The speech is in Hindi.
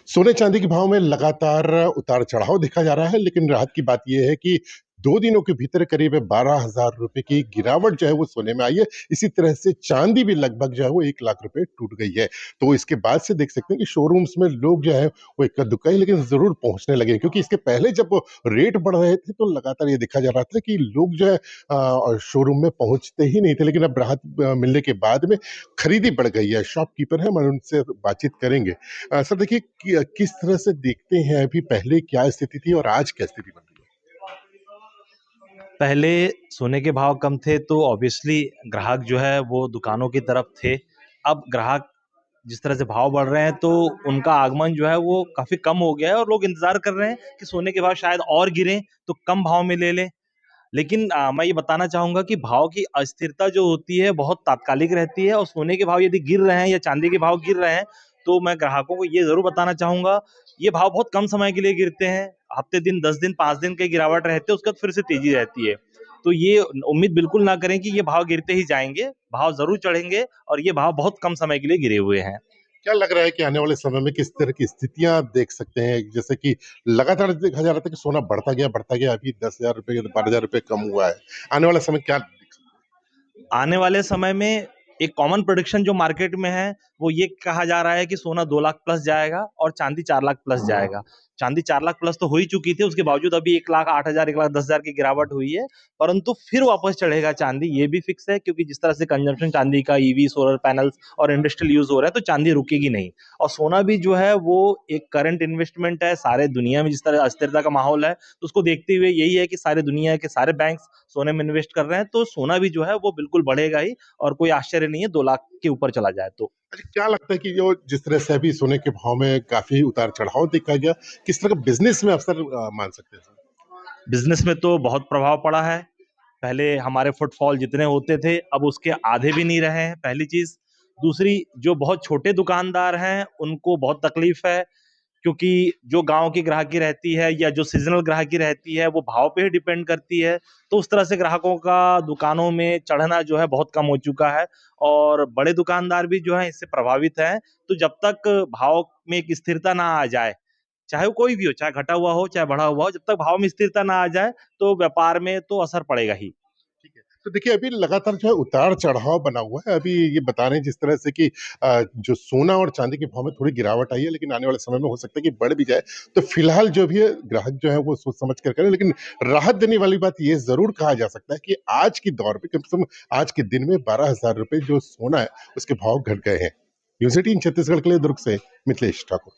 सोने चांदी के भाव में लगातार उतार-चढ़ाव देखा जा रहा है, लेकिन राहत की बात ये है कि 2 दिनों के भीतर करीब 12,000 रुपए की गिरावट जो है वो सोने में आई है। इसी तरह से चांदी भी लगभग जो है वो 1 लाख रुपए टूट गई है। तो इसके बाद से देख सकते हैं कि शोरूम्स में लोग जो है वो इक्का-दुक्का ही लेकिन ज़रूर पहुँचने लगे, क्योंकि इसके पहले जब वो रेट बढ़ रहे थे तो लगातार ये देखा जा रहा था कि लोग जो है शोरूम में पहुँचते ही नहीं थे। लेकिन अब राहत मिलने के बाद में खरीदी बढ़ गई है। शॉपकीपर हैं, हम उनसे बातचीत करेंगे। सर देखिए कि किस तरह से देखते हैं अभी पहले क्या स्थिति थी और आज क्या स्थिति बन रही है? पहले सोने के भाव कम थे तो ऑब्वियसली ग्राहक जो है वो दुकानों की तरफ थे। अब ग्राहक जिस तरह से भाव बढ़ रहे हैं तो उनका आगमन जो है वो काफ़ी कम हो गया है और लोग इंतज़ार कर रहे हैं कि सोने के भाव शायद और गिरें तो कम भाव में ले लें। लेकिन मैं ये बताना चाहूँगा कि भाव की अस्थिरता जो होती है बहुत तात्कालिक रहती है और सोने के भाव यदि गिर रहे हैं या चांदी के भाव गिर रहे हैं, तो मैं ग्राहकों को ये ज़रूर बताना चाहूँगा, ये भाव बहुत कम समय के लिए गिरते हैं। हफ्ते दिन, 10 दिन, 5 दिन की गिरावट रहती है, उसके बाद फिर से तेज़ी रहती है। तो ये उम्मीद बिल्कुल ना करें कि ये भाव गिरते ही जाएँगे, भाव ज़रूर चढ़ेंगे और ये भाव बहुत कम समय के लिए गिरे हुए हैं। क्या लग रहा है कि आने वाले समय में किस तरह की स्थितियाँ आप देख सकते हैं? जैसे कि लगातार देखा जा रहा था कि सोना बढ़ता गया, अभी 10,000 रुपए, 12,000 रुपए कम हुआ है। आने वाला समय क्या दिख सकता आने वाले समय में एक कॉमन प्रेडिक्शन जो मार्केट में है, वो ये कहा जा रहा है कि सोना 2 लाख प्लस जाएगा और चांदी 4 लाख प्लस जाएगा। चांदी 4 लाख प्लस तो हो ही चुकी थी, उसके बावजूद अभी 1 लाख 8,000, 1 लाख 10,000 की गिरावट हुई है, परंतु फिर वापस चढ़ेगा चांदी, ये भी फिक्स है क्योंकि जिस तरह से कंजम्पशन चांदी का ईवी, सोलर पैनल्स और इंडस्ट्रियल यूज़ हो रहा है, तो चांदी रुकेगी नहीं। और सोना भी जो है वो एक करंट इन्वेस्टमेंट है, सारे दुनिया में जिस तरह अस्थिरता का माहौल है, तो उसको देखते हुए यही है कि सारे दुनिया के सारे बैंक्स सोने में इन्वेस्ट कर रहे हैं, तो सोना भी जो है वो बिल्कुल बढ़ेगा ही और कोई आश्चर्य नहीं है 2 लाख के ऊपर चला जाए तो। है? अच्छा, क्या लगता है कि जो जिस तरह से अभी सोने के भाव में काफ़ी उतार-चढ़ाव देखा गया, किस तरह का बिज़नेस में अवसर मान सकते हैं सर? बिज़नेस में तो बहुत प्रभाव पड़ा है। पहले हमारे फुटफॉल जितने होते थे, अब उसके आधे भी नहीं रहे हैं, पहली चीज़। दूसरी, जो बहुत छोटे दुकानदार हैं, उनको बहुत तकलीफ़ है क्योंकि जो गाँव की ग्राहकी रहती है या जो सीज़नल ग्राहकी रहती है, वो भाव पे ही डिपेंड करती है। तो उस तरह से ग्राहकों का दुकानों में चढ़ना जो है बहुत कम हो चुका है और बड़े दुकानदार भी जो हैं इससे प्रभावित हैं। तो जब तक भाव में एक स्थिरता ना आ जाए, चाहे वो कोई भी हो, चाहे घटा हुआ हो, चाहे बढ़ा हुआ हो, जब तक भाव में स्थिरता ना आ जाए, तो व्यापार में तो असर पड़ेगा ही। ठीक है। तो देखिए अभी लगातार जो है उतार-चढ़ाव बना हुआ है। अभी ये बता रहे हैं जिस तरह से कि जो सोना और चांदी के भाव में थोड़ी गिरावट आई है, लेकिन आने वाले समय में हो सकता है कि बढ़ भी जाए। तो फिलहाल जो भी है ग्राहक जो है वो सोच समझ कर करें, लेकिन राहत देने वाली बात ये ज़रूर कहा जा सकता है कि आज के दौर पे कम से कम आज के दिन में 12,000 रुपए जो सोना है, उसके भाव घट गए हैं। न्यूज़ 18 छत्तीसगढ़ के लिए दुर्ग से मिथिलेश ठाकुर।